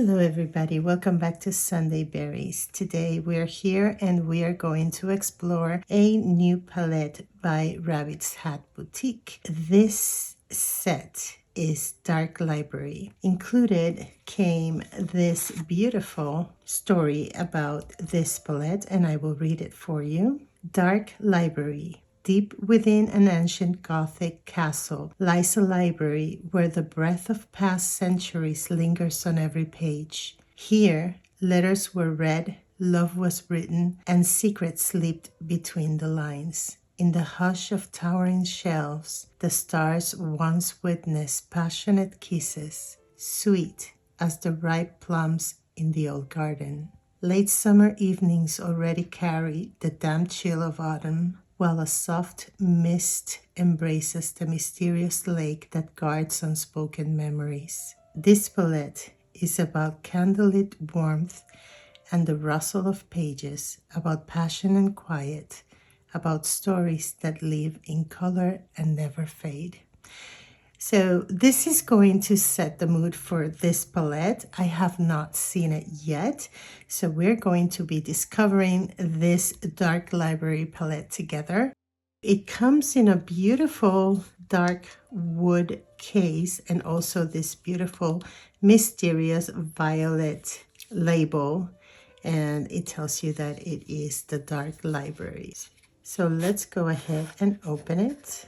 Hello everybody, welcome back to Sundayberries. Today we're here and we are going to explore a new palette by Rabbit's Hat Boutique. This set is Dark Library. Included came this beautiful story about this palette, and I will read it for you. Dark Library. Deep within an ancient Gothic castle lies a library where the breath of past centuries lingers on every page. Here, letters were read, love was written, and secrets slipped between the lines. In the hush of towering shelves, the stars once witnessed passionate kisses, sweet as the ripe plums in the old garden. Late summer evenings already carry the damp chill of autumn, while a soft mist embraces the mysterious lake that guards unspoken memories. This palette is about candlelit warmth and the rustle of pages, about passion and quiet, about stories that live in color and never fade. So this is going to set the mood for this palette. I have not seen it yet, so we're going to be discovering this Dark Library palette together. It comes in a beautiful dark wood case and also this beautiful mysterious violet label, and it tells you that it is the Dark Library. So let's go ahead and open it.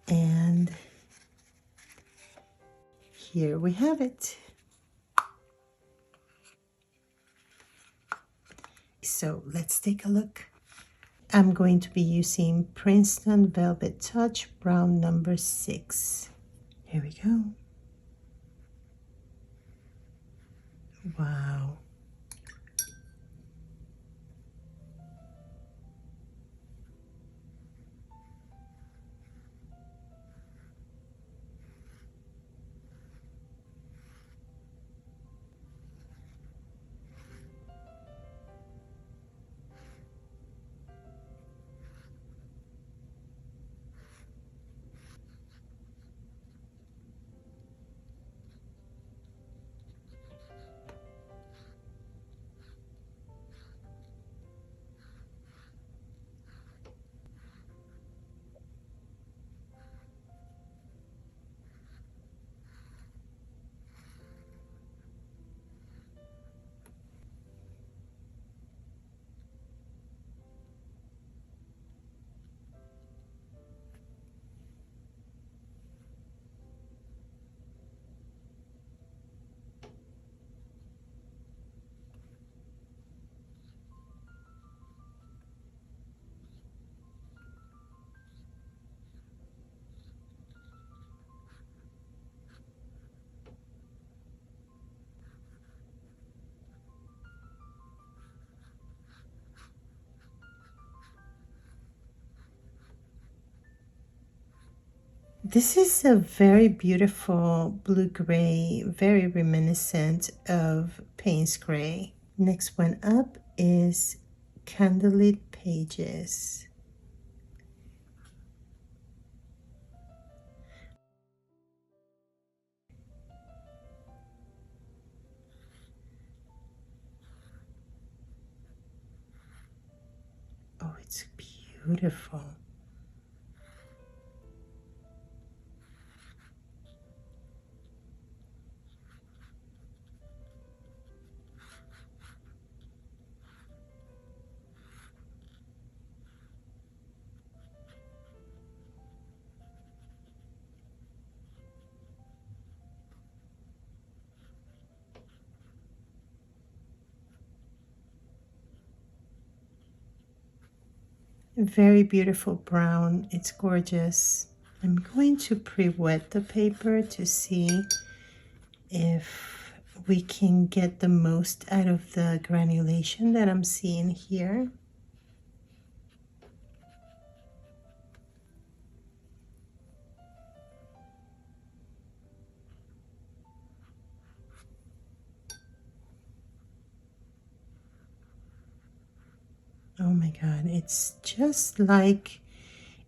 And here we have it. So let's take a look. I'm going to be using Princeton Velvet Touch Brown number 6. Here we go. Wow. This is a very beautiful blue-gray, very reminiscent of Payne's Gray. Next one up is Candlelit Pages. Oh, it's beautiful. Very beautiful brown. It's gorgeous. I'm going to pre-wet the paper to see if we can get the most out of the granulation that I'm seeing here. Oh my god, it's just like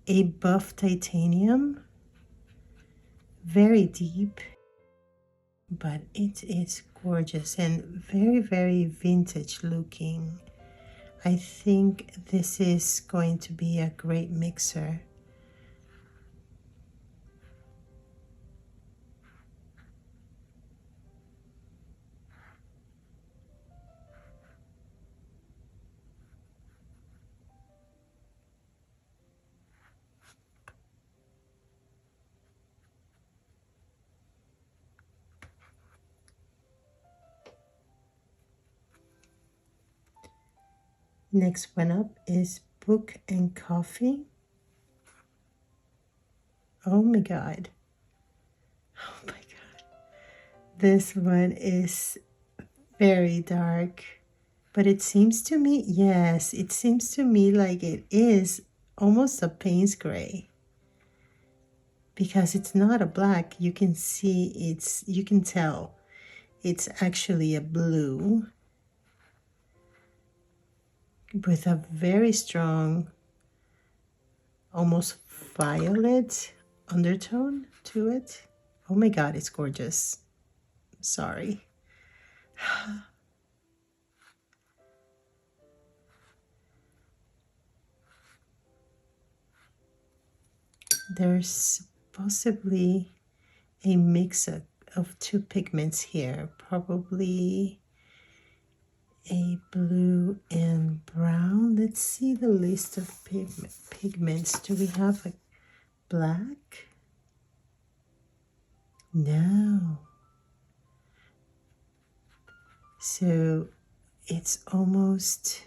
a buff titanium, very deep, but it is gorgeous and very, very vintage looking. I think this is going to be a great mixer. Next one up is Book and Coffee. Oh my God. Oh my God. This one is very dark, but it seems to me, yes, it seems to me like it is almost a Payne's gray, because it's not a black. You can see you can tell it's actually a blue with a very strong, almost violet undertone to it. Oh my God, it's gorgeous. Sorry. There's possibly a mix of two pigments here, probably a blue and brown. Let's see the list of pigments. Do we have a black? No. So it's almost,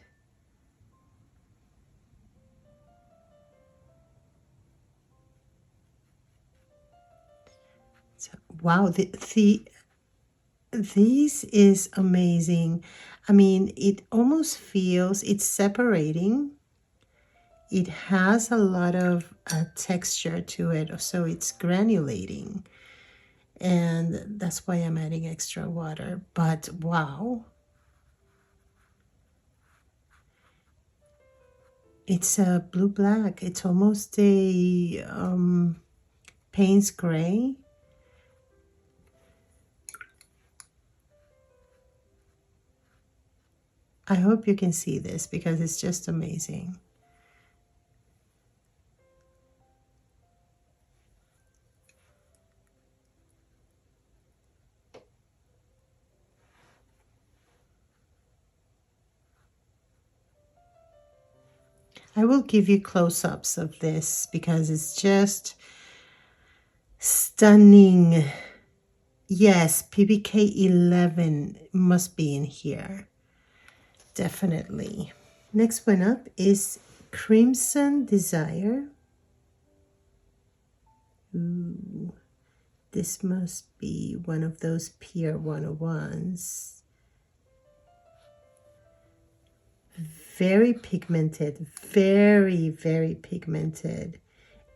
so, wow, this is amazing. I mean, it almost feels it's separating. It has a lot of texture to it, so it's granulating. And that's why I'm adding extra water. But wow. It's a blue-black. It's almost a Payne's gray. I hope you can see this because it's just amazing. I will give you close-ups of this because it's just stunning. Yes, PBK 11 must be in here. Definitely. Next one up is Crimson Desire. Ooh, this must be one of those Pier 101s. Very pigmented, very, very pigmented.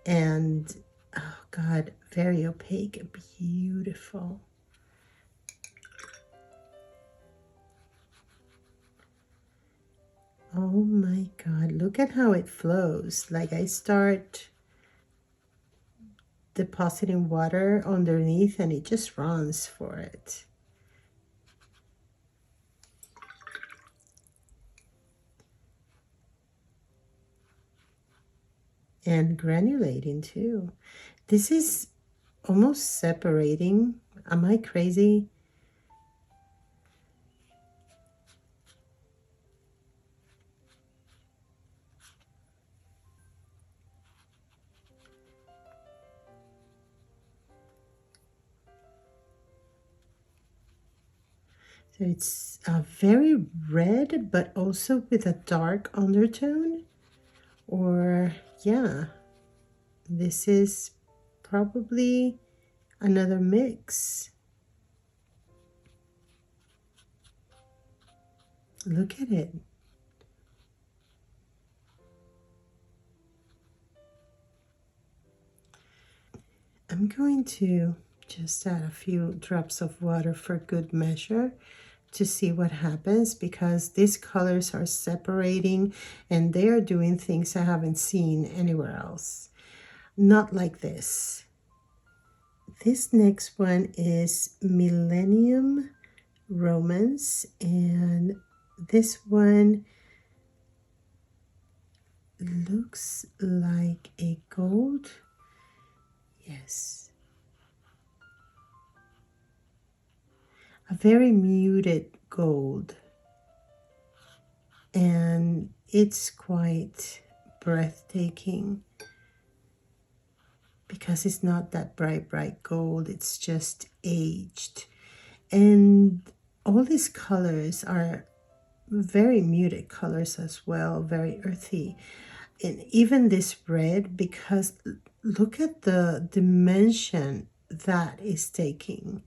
And, oh God, very opaque, beautiful. Oh my God, look at how it flows. Like I start depositing water underneath and it just runs for it. And granulating too. This is almost separating. Am I crazy? So it's very red, but also with a dark undertone. Or, yeah, this is probably another mix. Look at it. I'm going to just add a few drops of water for good measure to see what happens, because these colors are separating and they are doing things I haven't seen anywhere else. Not like this. This next one is Millennium Romance, and this one looks like a gold. Yes, a very muted gold, and it's quite breathtaking because it's not that bright gold, it's just aged. And all these colors are very muted colors as well, very earthy. And even this red, because look at the dimension that is taking.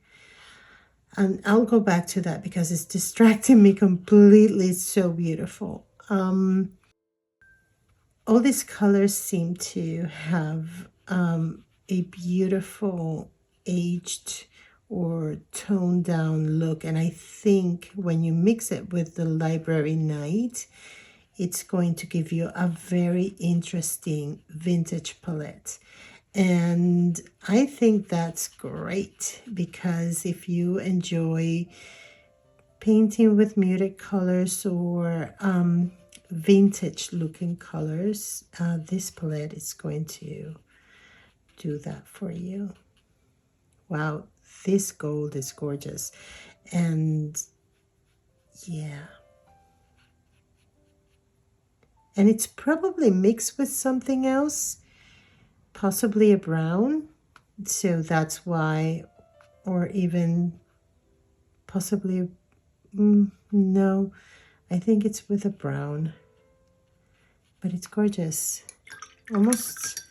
And I'll go back to that because it's distracting me completely. It's so beautiful. All these colors seem to have a beautiful aged or toned down look, and I think when you mix it with the Library Night, it's going to give you a very interesting vintage palette. And I think that's great because if you enjoy painting with muted colors or vintage looking colors, this palette is going to do that for you. Wow, this gold is gorgeous. And yeah, and it's probably mixed with something else, possibly a brown, so that's why, or even possibly no, I think it's with a brown, but it's gorgeous, almost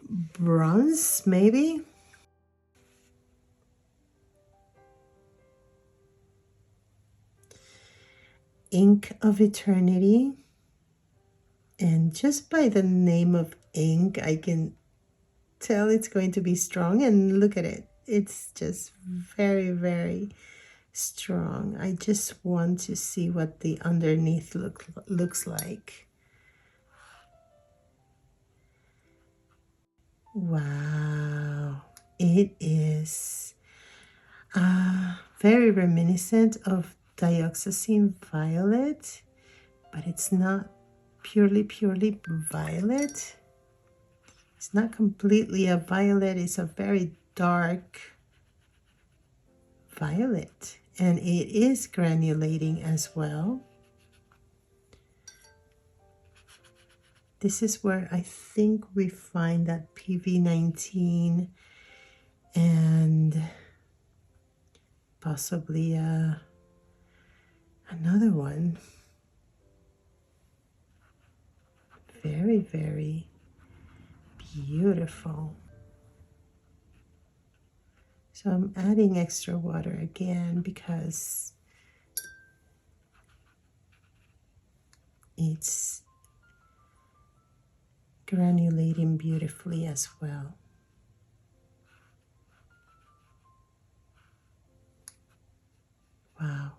bronze maybe. Ink of Eternity, and just by the name of ink I can tell it's going to be strong, and look at it, it's just very strong. I just want to see what the underneath looks like. Wow, it is very reminiscent of dioxazine violet, but it's not purely violet. It's not completely a violet, it's a very dark violet, and it is granulating as well. This is where I think we find that PV19 and possibly another one. Very beautiful. So I'm adding extra water again because it's granulating beautifully as well. Wow.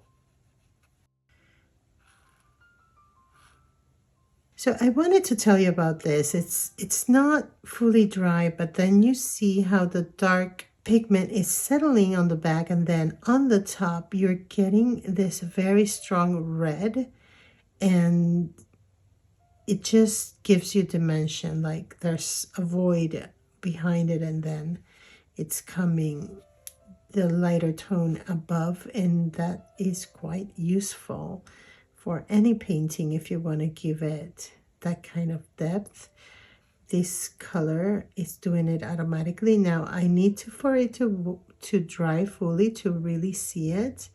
So I wanted to tell you about this. It's not fully dry, but then you see how the dark pigment is settling on the back, and then on the top you're getting this very strong red, and it just gives you dimension, like there's a void behind it, and then it's coming the lighter tone above, and that is quite useful for any painting if you want to give it that kind of depth. This color is doing it automatically. Now I need for it to dry fully to really see it,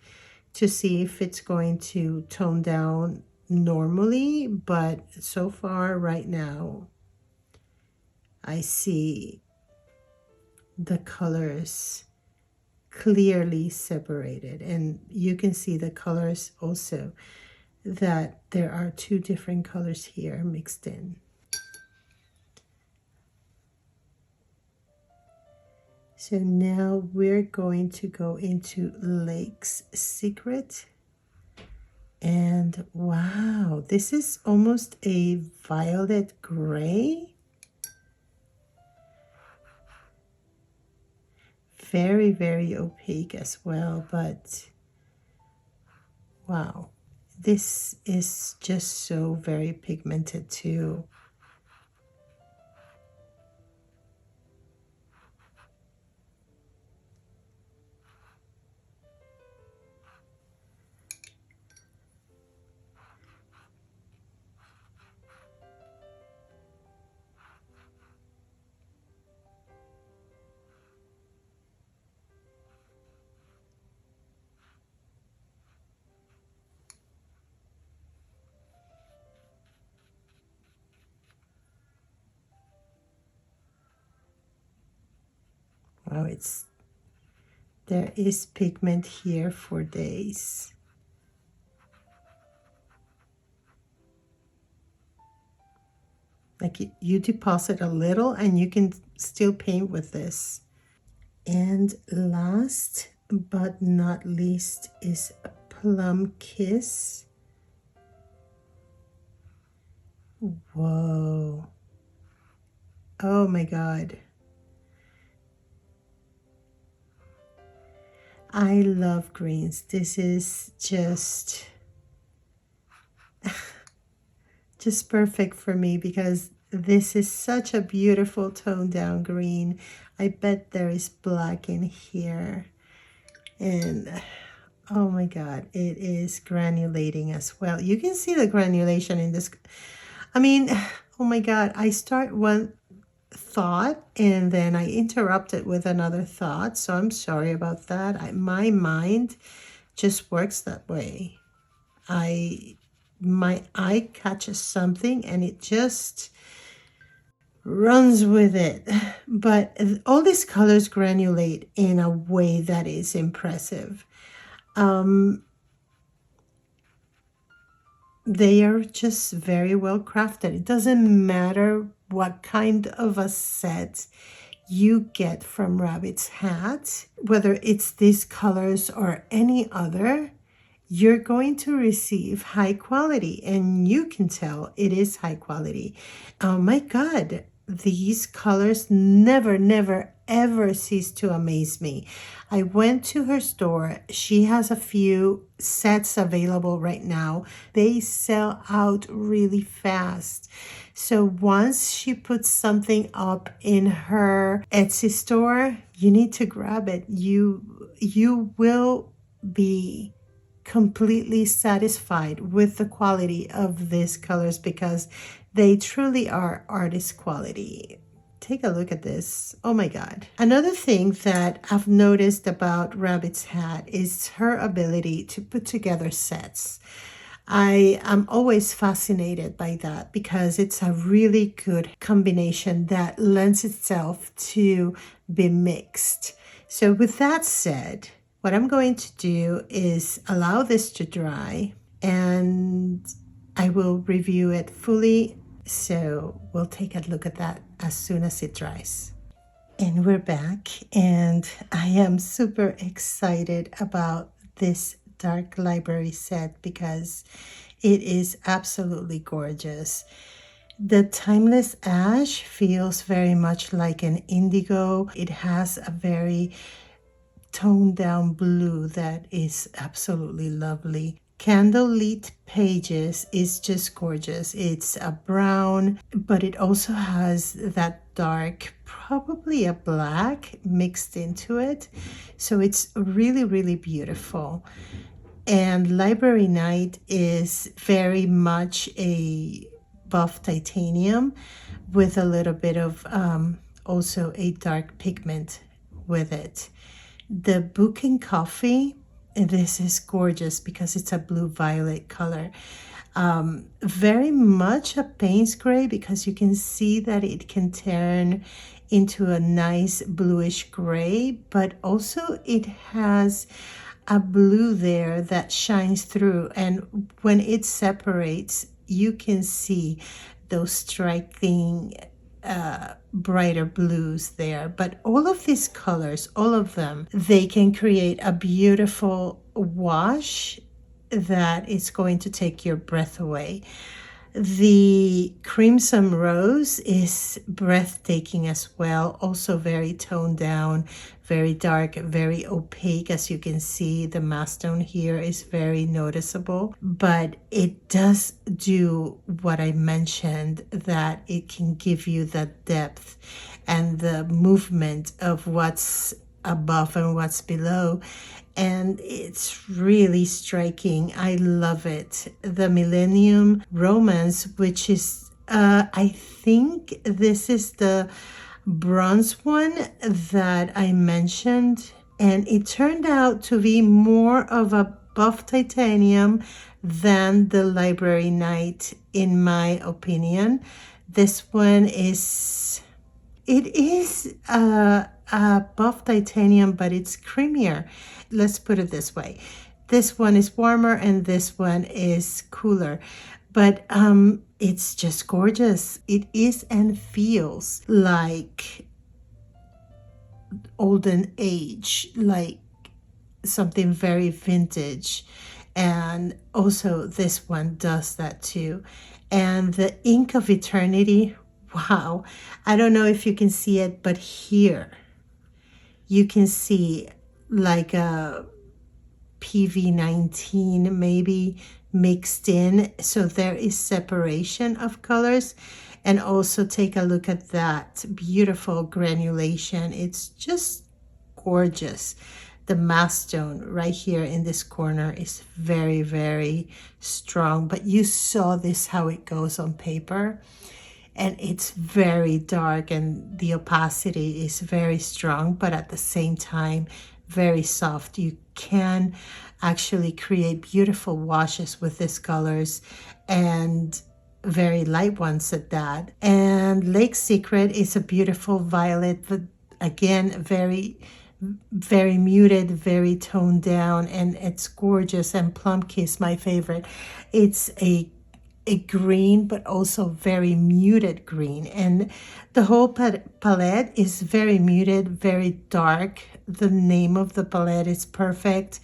to see if it's going to tone down normally, but so far right now I see the colors clearly separated, and you can see the colors also, that there are two different colors here mixed in. So now we're going to go into Lake's Secret, and wow, this is almost a violet gray. Very opaque as well, but Wow. This is just so very pigmented too. Wow, there is pigment here for days. Like you deposit a little and you can still paint with this. And last but not least is a Plum Kiss. Whoa. Oh my God. I love greens. This is just perfect for me because this is such a beautiful toned down green. I bet there is black in here. And oh my God, it is granulating as well. You can see the granulation in this. I mean, oh my God, I start one thought and then I interrupt it with another thought. So I'm sorry about that. My mind just works that way. My eye catches something and it just runs with it. But all these colors granulate in a way that is impressive. They are just very well crafted. It doesn't matter what kind of a set you get from Rabbit's Hat, whether it's these colors or any other, you're going to receive high quality, and you can tell it is high quality. Oh my God, these colors never ever cease to amaze me. I went to her store. She has a few sets available right now. They sell out really fast. So once she puts something up in her Etsy store, you need to grab it. You will be completely satisfied with the quality of these colors because they truly are artist quality. Take a look at this. Oh my God. Another thing that I've noticed about Rabbit's Hat is her ability to put together sets. I am always fascinated by that because it's a really good combination that lends itself to be mixed. So with that said, what I'm going to do is allow this to dry and I will review it fully. So we'll take a look at that as soon as it dries. And we're back, and I am super excited about this dark library set because it is absolutely gorgeous. The timeless ash feels very much like an indigo. It has a very toned down blue that is absolutely lovely. Candlelit Pages is just gorgeous. It's a brown, but it also has that dark, probably a black mixed into it. So it's really beautiful. And Library Night is very much a buff titanium with a little bit of also a dark pigment with it. The Book and Coffee, and this is gorgeous because it's a blue violet color. Very much a Payne's gray because you can see that it can turn into a nice bluish gray, but also it has a blue there that shines through, and when it separates you can see those striking brighter blues there. But all of these colors, all of them, they can create a beautiful wash that is going to take your breath away. The Crimson Rose is breathtaking as well, also very toned down, very dark, very opaque. As you can see, the mass tone here is very noticeable, but it does do what I mentioned, that it can give you that depth and the movement of what's above and what's below, and it's really striking. I love it. The Millennium Romance, which is I think this is the bronze one that I mentioned, and it turned out to be more of a buff titanium than the Library Night, in my opinion. This one is, it is a buff titanium, but it's creamier. Let's put it this way. This one is warmer and this one is cooler. But it's just gorgeous. It is and feels like olden age, like something very vintage. And also this one does that too. And the Ink of Eternity, wow. I don't know if you can see it, but here you can see like a PV19 maybe mixed in, so there is separation of colors. And also take a look at that beautiful granulation. It's just gorgeous. The mass tone right here in this corner is very, very strong, but you saw this how it goes on paper, and it's very dark and the opacity is very strong, but at the same time very soft. You can actually create beautiful washes with these colors, and very light ones at that. And Lake Secret is a beautiful violet, but again very muted, very toned down, and it's gorgeous. And Plum Kiss, my favorite, it's a green, but also very muted green, and the whole palette is very muted, very dark. The name of the palette is perfect.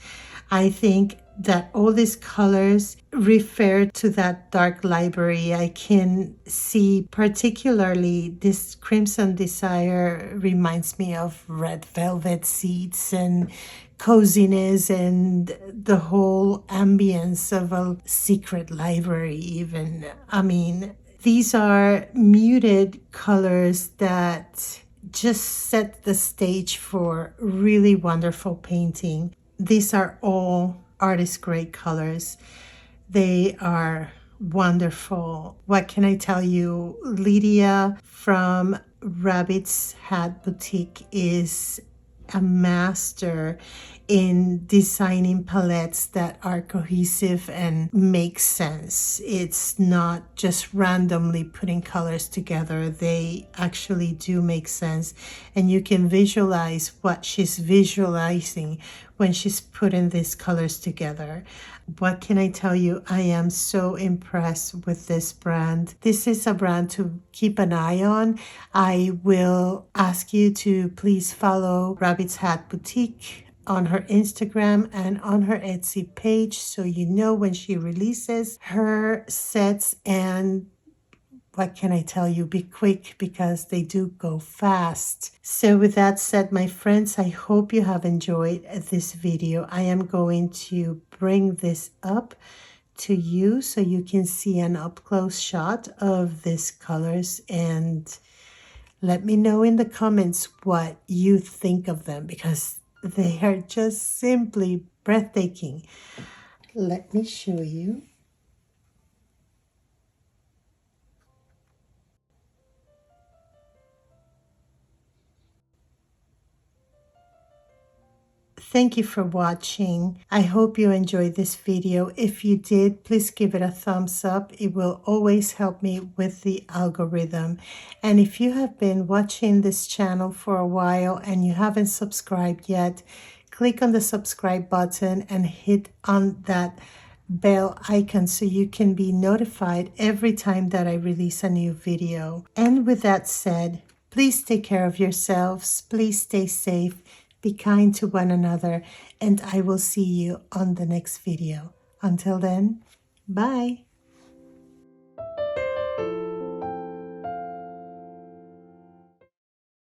I think that all these colors refer to that dark library. I can see particularly this Crimson Desire reminds me of red velvet seats and coziness and the whole ambience of a secret library even. I mean, these are muted colors that just set the stage for really wonderful painting. These are all artist grade colors. They are wonderful. What can I tell you? Lydia from Rabbit's Hat Boutique is a master in designing palettes that are cohesive and make sense. It's not just randomly putting colors together. They actually do make sense, and you can visualize what she's visualizing when she's putting these colors together. What can I tell you? I am so impressed with this brand. This is a brand to keep an eye on. I will ask you to please follow Rabbit's Hat Boutique on her Instagram and on her Etsy page, so you know when she releases her sets. And what can I tell you? Be quick, because they do go fast. So with that said, my friends, I hope you have enjoyed this video. I am going to bring this up to you so you can see an up-close shot of these colors, and let me know in the comments what you think of them, because they are just simply breathtaking. Let me show you. Thank you for watching. I hope you enjoyed this video. If you did, please give it a thumbs up. It will always help me with the algorithm. And if you have been watching this channel for a while and you haven't subscribed yet, click on the subscribe button and hit on that bell icon so you can be notified every time that I release a new video. And with that said, please take care of yourselves. Please stay safe. Be kind to one another, and I will see you on the next video. Until then, bye.